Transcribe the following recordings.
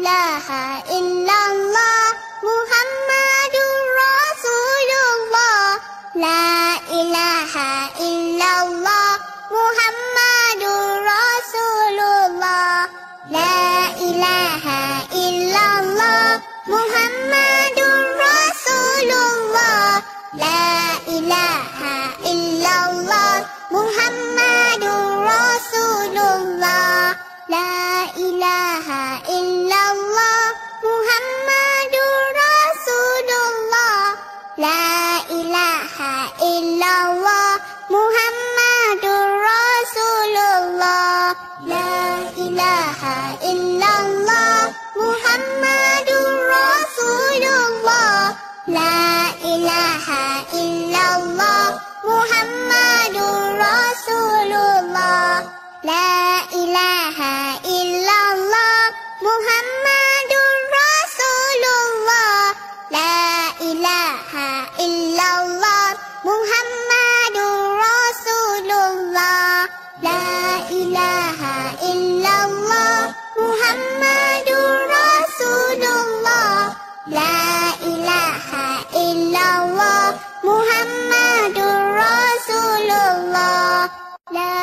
ilaha illallah Muhammadur Rasulullah. La ilaha illallah Muhammadur Rasulullah. La ilaha illallah Muhammadur Rasulullah. La ilaha illallah Muhammadur Rasulullah. La ilaha illallah Muhammadur Rasulullah. La ilaha illallah Muhammadur Rasulullah. La ilaha illallah Muhammadur Rasulullah. La ilaha illallah Muhammadur Rasulullah. La ilaha illallah Muhammadur Rasulullah. La ilaha illallah Muhammadur Rasulullah. La ilaha illallah Muhammadur Rasulullah. La ilaha illallah Muhammadur Rasulullah. La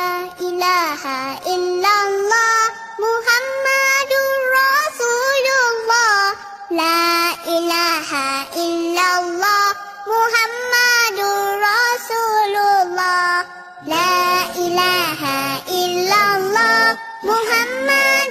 ilaha illallah Muhammadur Rasulullah. La ilaha illallah Muhammadur Rasulullah. La ilaha illallah Muhammadur